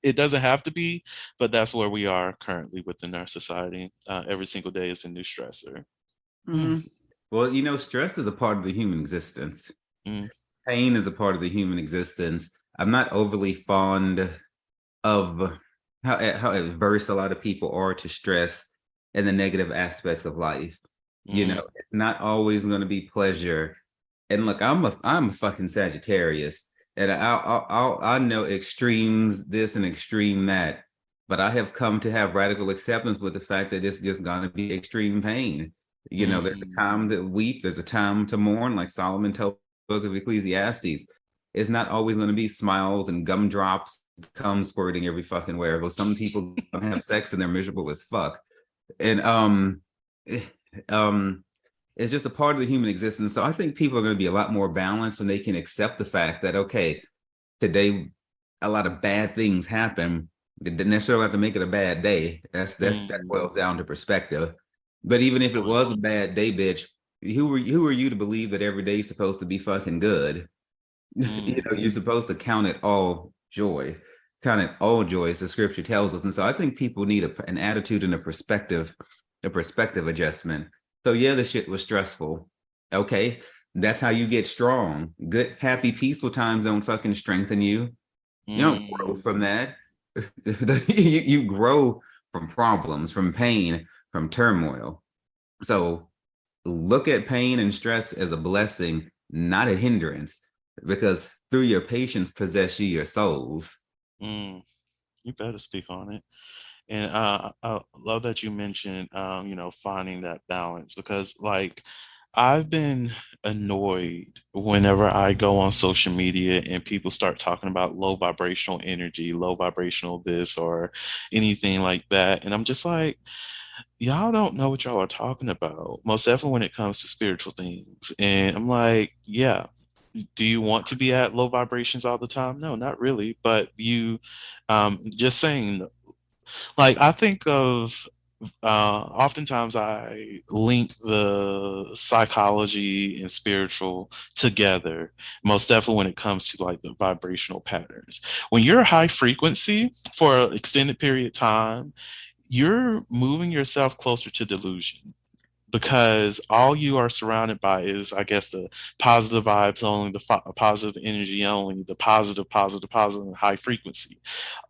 It doesn't have to be, but that's where we are currently within our society. Every single day is a new stressor. Mm, Mhm. Well, stress is a part of the human existence. mm, Pain is a part of the human existence. I'm not overly fond of how adverse a lot of people are to stress and the negative aspects of life. mm, It's not always going to be pleasure. And look, I'm a fucking Sagittarius, and I know extremes this and extreme that, but I have come to have radical acceptance with the fact that it's just going to be extreme pain. There's a mm, time to weep, there's a time to mourn, like Solomon told the book of Ecclesiastes. It's not always going to be smiles and gumdrops, cum squirting every fucking where. But some people don't have sex and they're miserable as fuck. And eh, um it's just a part of the human existence. So I think people are going to be a lot more balanced when they can accept the fact that, okay, today a lot of bad things happen. They didn't necessarily have to make it a bad day. That mm. boils down to perspective. But even if it was a bad day, bitch, who are you to believe that every day is supposed to be fucking good? Mm, You're supposed to count it all joy. Count it all joy, as the scripture tells us. And so I think people need an attitude and a perspective adjustment. So yeah, the shit was stressful. Okay. That's how you get strong. Good, happy, peaceful times don't fucking strengthen you. You don't grow mm. from that. You grow from problems, from pain, from turmoil. So look at pain and stress as a blessing, not a hindrance, because through your patience possess you your souls. Mm. You better speak on it. And I love that you mentioned, finding that balance because, like, I've been annoyed whenever I go on social media and people start talking about low vibrational energy, low vibrational this, or anything like that. And I'm just like, y'all don't know what y'all are talking about, most definitely when it comes to spiritual things. And I'm like, yeah. Do you want to be at low vibrations all the time? No, not really. But just saying, like I think of oftentimes I link the psychology and spiritual together, most definitely when it comes to like the vibrational patterns. When you're high frequency for an extended period of time, you're moving yourself closer to delusion because all you are surrounded by is, I guess, the positive vibes only, the positive energy only, the positive, positive, positive, and high frequency.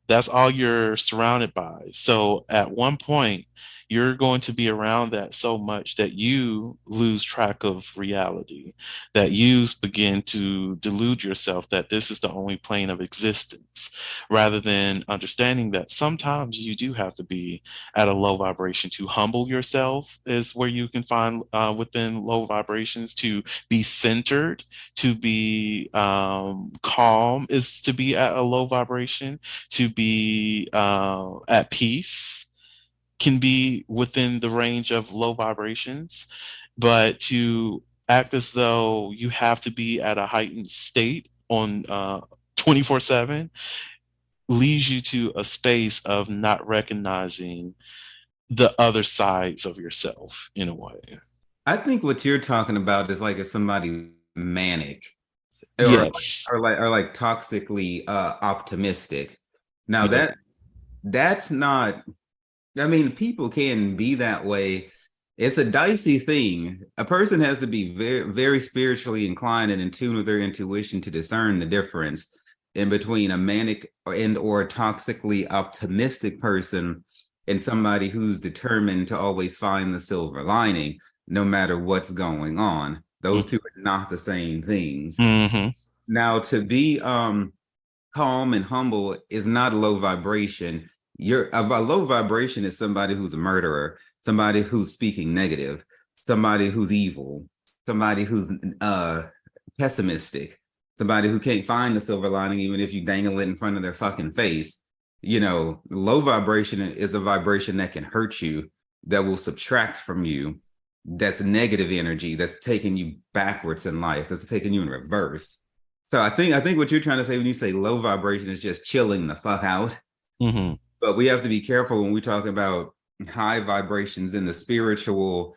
That's all you're surrounded by. So at one point, you're going to be around that so much that you lose track of reality, that you begin to delude yourself that this is the only plane of existence, rather than understanding that sometimes you do have to be at a low vibration to humble yourself, is where you can find within low vibrations to be centered, to be calm, is to be at a low vibration, to be at peace can be within the range of low vibrations, but to act as though you have to be at a heightened state on 24/7 leads you to a space of not recognizing the other sides of yourself in a way. I think what you're talking about is like if somebody manic or Yes. or like toxically optimistic. Now Yeah. that's not, I mean, people can be that way. It's a dicey thing. A person has to be very, very spiritually inclined and in tune with their intuition to discern the difference in between a manic or toxically optimistic person and somebody who's determined to always find the silver lining, no matter what's going on. Those two are not the same things. Mm-hmm. Now, to be calm and humble is not a low vibration. You're a low vibration is somebody who's a murderer, somebody who's speaking negative, somebody who's evil, somebody who's pessimistic. somebody who can't find the silver lining, even if you dangle it in front of their fucking face. Low vibration is a vibration that can hurt you, that will subtract from you, that's negative energy, that's taking you backwards in life, that's taking you in reverse. So I think what you're trying to say when you say low vibration is just chilling the fuck out. Mm-hmm. But we have to be careful when we talk about high vibrations in the spiritual,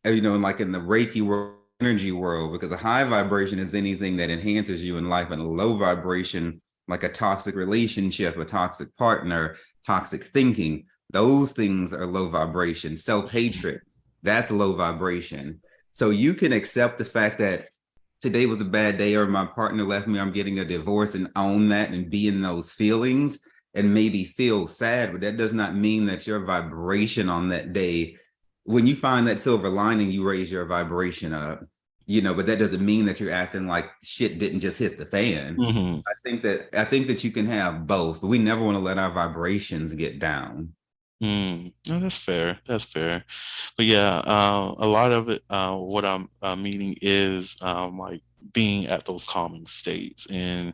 like in the Reiki world, energy world, because a high vibration is anything that enhances you in life, and a low vibration, like a toxic relationship, a toxic partner, toxic thinking, those things are low vibration. Self-hatred, that's low vibration. So you can accept the fact that today was a bad day, or my partner left me, I'm getting a divorce, and own that and be in those feelings and maybe feel sad, but that does not mean that your vibration on that day, when you find that silver lining, you raise your vibration up, but that doesn't mean that you're acting like shit didn't just hit the fan. Mm-hmm. I think that you can have both, but we never want to let our vibrations get down. No, that's fair. That's fair. But yeah, a lot of it, what I'm meaning is like being at those calming states and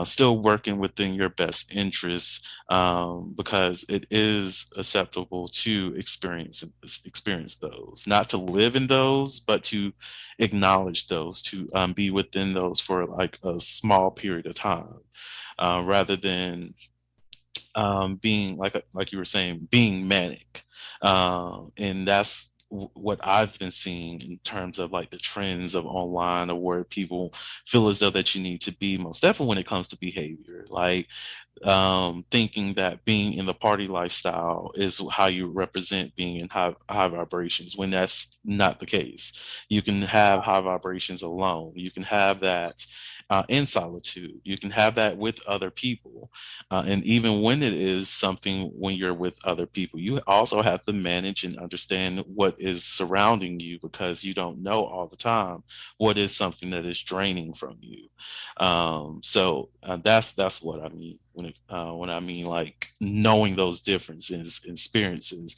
still working within your best interests, because it is acceptable to experience those, not to live in those, but to acknowledge those, to be within those for like a small period of time, rather than being like you were saying, being manic, and that's what I've been seeing in terms of like the trends of online, of where people feel as though that you need to be, most definitely when it comes to behavior, like thinking that being in the party lifestyle is how you represent being in high vibrations, when that's not the case. You can have high vibrations alone. You can have that in solitude. You can have that with other people. And even when it is something when you're with other people, you also have to manage and understand what is surrounding you, because you don't know all the time what is something that is draining from you. So that's what I mean when I mean like knowing those differences, experiences,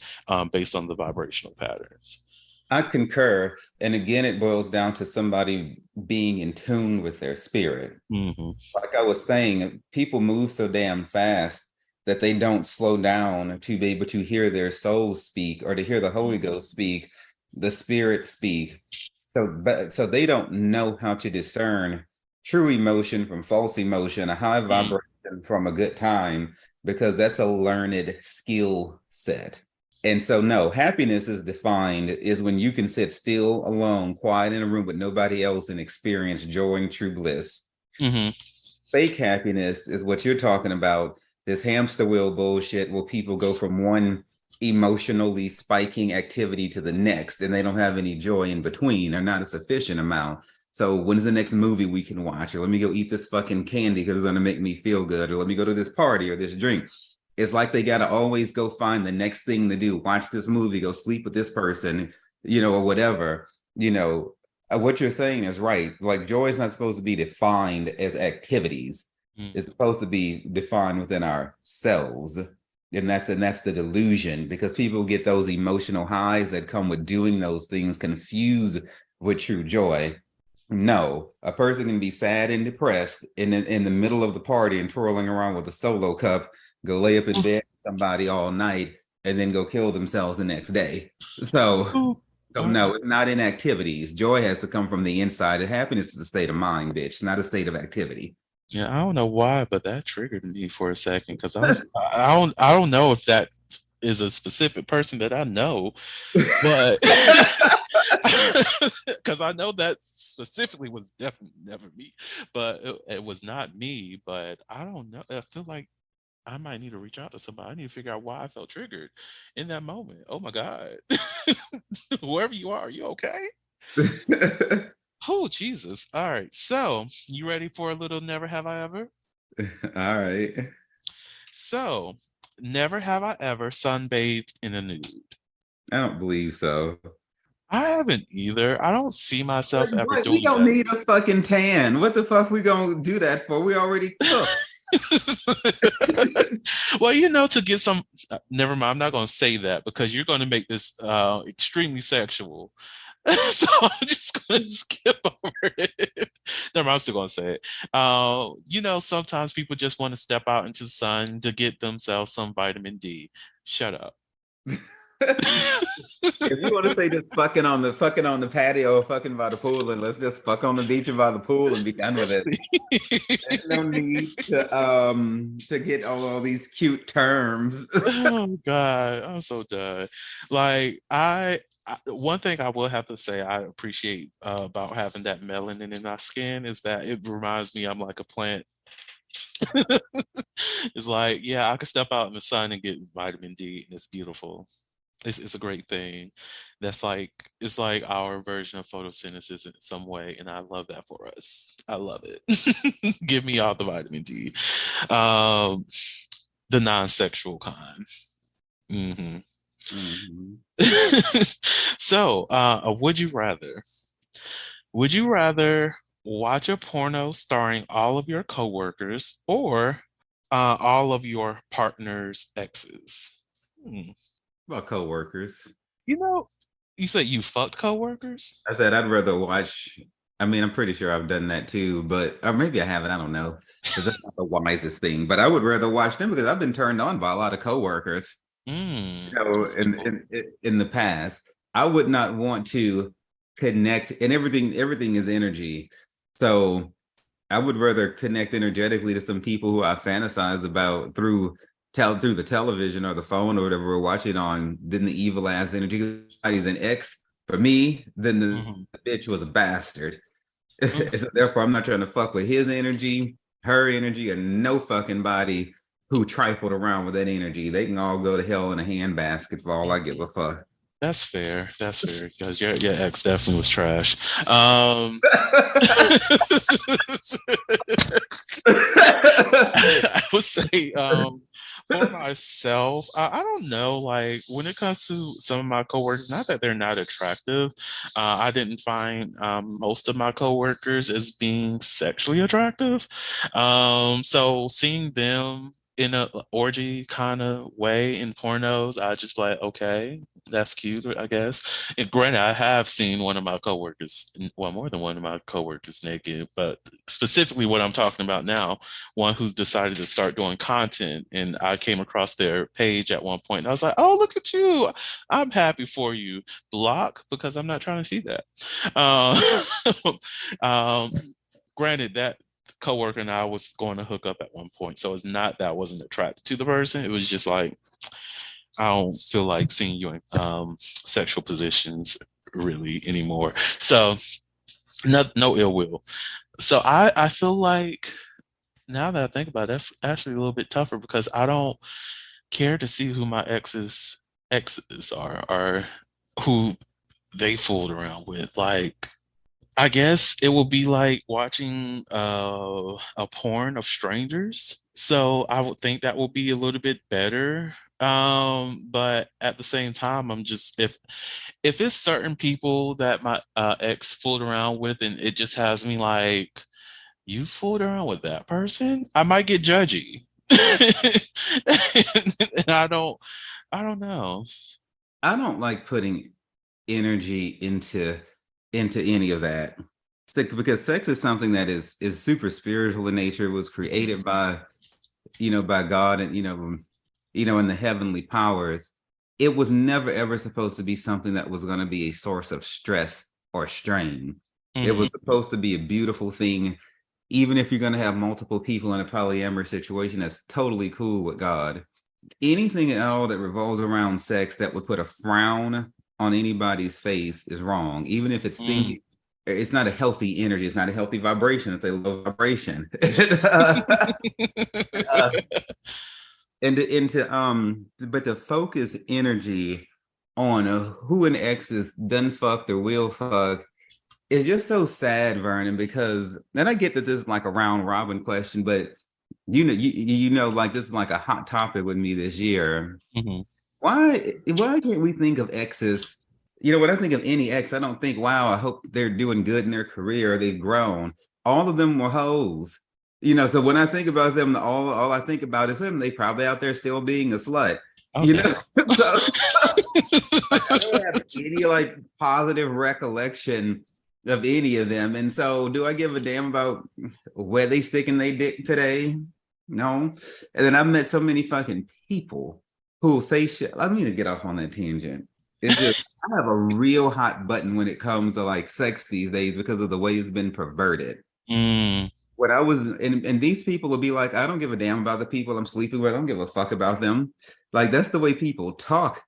based on the vibrational patterns. I concur. And again, it boils down to somebody being in tune with their spirit. Mm-hmm. Like I was saying, people move so damn fast that they don't slow down to be able to hear their soul speak, or to hear the Holy Ghost speak, the Spirit speak. So they don't know how to discern true emotion from false emotion, a high vibration from a good time, because that's a learned skill set. And so, no, happiness is defined is when you can sit still, alone, quiet in a room with nobody else and experience joy and true bliss. Mm-hmm. Fake happiness is what you're talking about, this hamster wheel bullshit where people go from one emotionally spiking activity to the next, and they don't have any joy in between, or not a sufficient amount. So when's the next movie we can watch? Or let me go eat this fucking candy because it's going to make me feel good. Or let me go to this party or this drink. It's like they got to always go find the next thing to do. Watch this movie, go sleep with this person, or whatever. What you're saying is right. Like, joy is not supposed to be defined as activities. It's supposed to be defined within ourselves. And that's the delusion, because people get those emotional highs that come with doing those things confused with true joy. No, a person can be sad and depressed in the middle of the party and twirling around with a solo cup, go lay up in bed with somebody all night, and then go kill themselves the next day. So no, it's not in activities. Joy has to come from the inside. And happiness is a state of mind, bitch. It's not a state of activity. Yeah, I don't know why, but that triggered me for a second, because I don't know if that is a specific person that I know, but because I know that specifically was definitely never me, but it was not me. But I don't know. I feel like I might need to reach out to somebody. I need to figure out why I felt triggered in that moment. Oh my God. Whoever you are you okay? Oh, Jesus. All right. So, you ready for a little never have I ever? All right. So, never have I ever sunbathed in the nude. I don't believe so. I haven't either. I don't see myself ever What? doing We don't that. need a fucking tan. What the fuck we gonna do that for? We already cooked. Well, to get some, never mind. I'm not going to say that because you're going to make this extremely sexual. So I'm just going to skip over it. Never mind, I'm still gonna say it. Sometimes people just want to step out into the sun to get themselves some vitamin D. Shut up. If you want to say just fucking on the patio or fucking by the pool, and let's just fuck on the beach and by the pool and be done with it. There's no need to get all these cute terms. Oh God, I'm so done. Like one thing I will have to say I appreciate about having that melanin in my skin is that it reminds me I'm like a plant. It's like, yeah, I could step out in the sun and get vitamin D, and it's beautiful. It's a great thing. That's like it's like our version of photosynthesis in some way, and I love that for us. I love it. Give me all the vitamin D, um, the non-sexual kind. Hmm. Mhm. So, would you rather? Would you rather watch a porno starring all of your coworkers or all of your partner's exes? Hmm. About coworkers. You know, you said you fucked coworkers? I said I'd rather watch. I mean, I'm pretty sure I've done that too, but or maybe I haven't. I don't know because that's not the wisest thing. But I would rather watch them because I've been turned on by a lot of coworkers. Mm, In the past, I would not want to connect, and everything is energy. So I would rather connect energetically to some people who I fantasize about through the television or the phone or whatever we're watching on than the evil ass energy. He's an ex for me, then the mhm, bitch was a bastard. mm. So therefore, I'm not trying to fuck with his energy, her energy, or no fucking body who trifled around with that energy. They can all go to hell in a handbasket for all I give a fuck. That's fair. That's fair because your ex definitely was trash. Um, I would say for myself, I don't know. Like when it comes to some of my coworkers, not that they're not attractive, I didn't find most of my coworkers as being sexually attractive. So seeing them in a orgy kind of way in pornos, I just be like, okay, that's cute, I guess. And granted, I have seen one of my coworkers, well, more than one of my coworkers naked, but specifically what I'm talking about now, one who's decided to start doing content. And I came across their page at one point and I was like, oh, look at you. I'm happy for you. Block because I'm not trying to see that. Um, Granted, that coworker and I was going to hook up at one point. So it's not that I wasn't attracted to the person. It was just like, I don't feel like seeing you in sexual positions really anymore. So no ill will. So I feel like now that I think about it, that's actually a little bit tougher because I don't care to see who my exes are or who they fooled around with. Like I guess it will be like watching a porn of strangers. So I would think that will be a little bit better. But at the same time, I'm just if it's certain people that my ex fooled around with and it just has me like, you fooled around with that person, I might get judgy. And I don't know. I don't like putting energy into any of that. Because sex is something that is super spiritual in nature. It was created by by God and in the heavenly powers. It was never ever supposed to be something that was going to be a source of stress or strain. It Mhm. was supposed to be a beautiful thing. Even if you're going to have multiple people in a polyamorous situation, that's totally cool with God. Anything at all that revolves around sex that would put a frown on anybody's face is wrong. Even if it's Mm. thinking, it's not a healthy energy. It's not a healthy vibration. It's a low vibration. Uh, but to focus energy on who an ex is done fucked or will fuck is just so sad, Vernon, because and I get that this is like a round robin question, but like this is like a hot topic with me this year. Mhm. Why can't we think of exes? When I think of any ex, I don't think, wow, I hope they're doing good in their career, they've grown. All of them were hoes. So when I think about them, all I think about is them. They probably out there still being a slut. Oh, You know, damn. so like I don't have any like positive recollection of any of them. And so do I give a damn about where they sticking their dick today? No. And then I've met so many fucking people who say shit. I need to get off on that tangent. It's just I have a real hot button when it comes to like sex these days because of the way it's been perverted. Mm, When I was and these people will be like, I don't give a damn about the people I'm sleeping with. I don't give a fuck about them. Like that's the way people talk.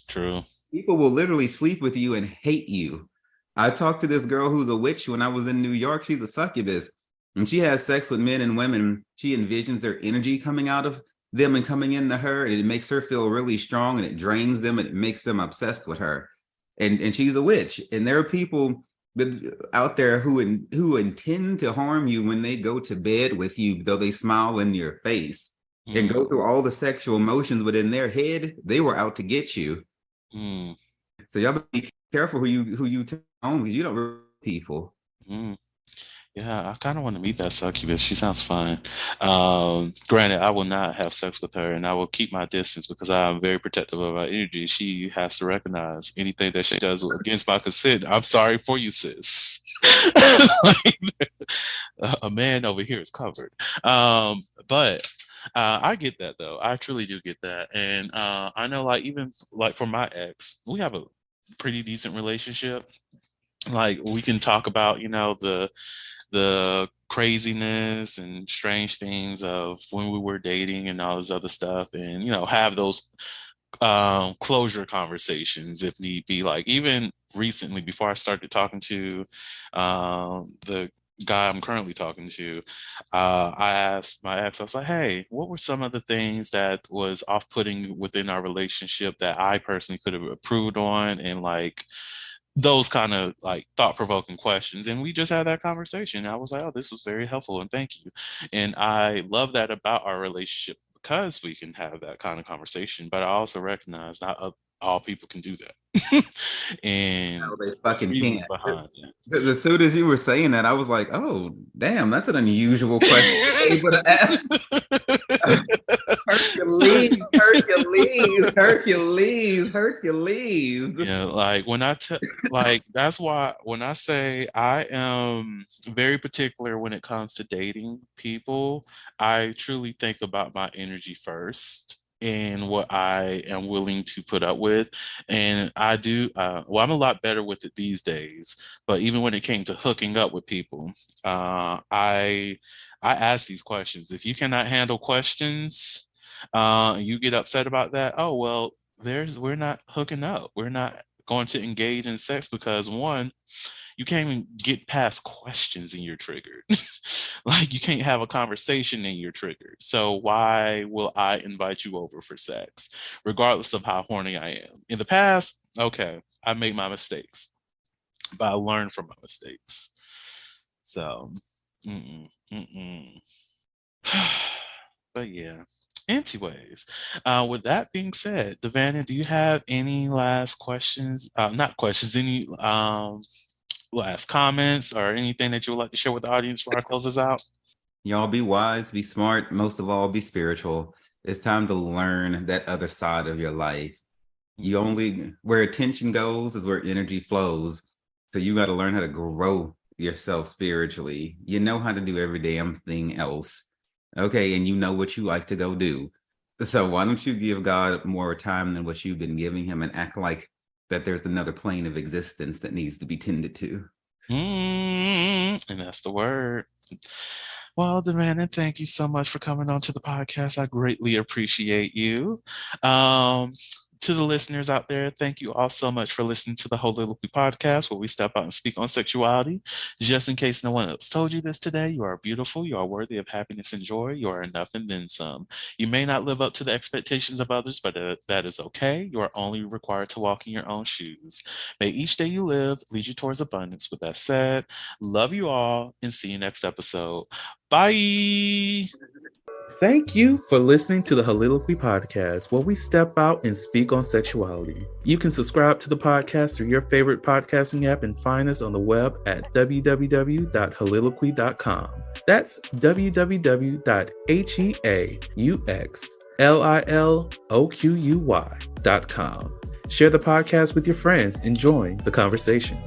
true. People will literally sleep with you and hate you. I talked to this girl who's a witch when I was in New York. She's a succubus. And she has sex with men and women. She envisions their energy coming out of them and coming into her. And it makes her feel really strong and it drains them and it makes them obsessed with her. And she's a witch. And there are people out there who intend to harm you when they go to bed with you, though they smile in your face and go through all the sexual emotions, but in their head, they were out to get you. So y'all be careful who you tell on because you don't really people. Yeah, I kind of want to meet that succubus. She sounds fun. Granted, I will not have sex with her and I will keep my distance because I'm very protective of her energy. She has to recognize anything that she does against my consent. I'm sorry for you, sis. Like, a man over here is covered. But I get that though. I truly do get that. And I know like even like for my ex, we have a pretty decent relationship. Like we can talk about, the craziness and strange things of when we were dating and all this other stuff and have those closure conversations if need be. Like even recently before I started talking to the guy I'm currently talking to, I asked my ex, I was like, hey, what were some of the things that was off-putting within our relationship that I personally could have improved on, and like those kind of like thought-provoking questions. And we just had that conversation. I was like, oh, this was very helpful and thank you. And I love that about our relationship because we can have that kind of conversation. But I also recognize not all people can do that. And No, they there's fucking reasons can't. behind that. As soon as you were saying that, I was like, oh, damn, that's an unusual question. Able to ask. Hercules, Hercules, Hercules, Hercules. Like like that's why when I say I am very particular when it comes to dating people, I truly think about my energy first and what I am willing to put up with. And I do, well, I'm a lot better with it these days, but even when it came to hooking up with people, I ask these questions. If you cannot handle questions, you get upset about that. Oh, well, we're not hooking up. We're not going to engage in sex because one, you can't even get past questions and you're triggered. Like you can't have a conversation and you're triggered. So why will I invite you over for sex, regardless of how horny I am? In the past, okay, I made my mistakes, but I learned from my mistakes. So, but yeah. Anyways, with that being said, Devana, do you have any last questions? Not questions, any last comments or anything that you would like to share with the audience before I close this out? Y'all be wise, be smart, most of all, be spiritual. It's time to learn that other side of your life. You only, where attention goes is where energy flows. So you got to learn how to grow yourself spiritually. You know how to do every damn thing else. Okay. And you know what you like to go do. So why don't you give God more time than what you've been giving him and act like that there's another plane of existence that needs to be tended to. And that's the word. Well, Devana, thank you so much for coming on to the podcast. I greatly appreciate you. To the listeners out there, thank you all so much for listening to the Holistically podcast, where we step out and speak on sexuality. Just in case no one else told you this today, you are beautiful, you are worthy of happiness and joy, you are enough and then some. You may not live up to the expectations of others, but that is okay. You are only required to walk in your own shoes. May each day you live lead you towards abundance. With that said, love you all and see you next episode. Bye. Thank you for listening to the Holiloquy podcast, where we step out and speak on sexuality. You can subscribe to the podcast through your favorite podcasting app and find us on the web at www.holiloquy.com. That's www.heauxliloquy.com. Share the podcast with your friends and join the conversation.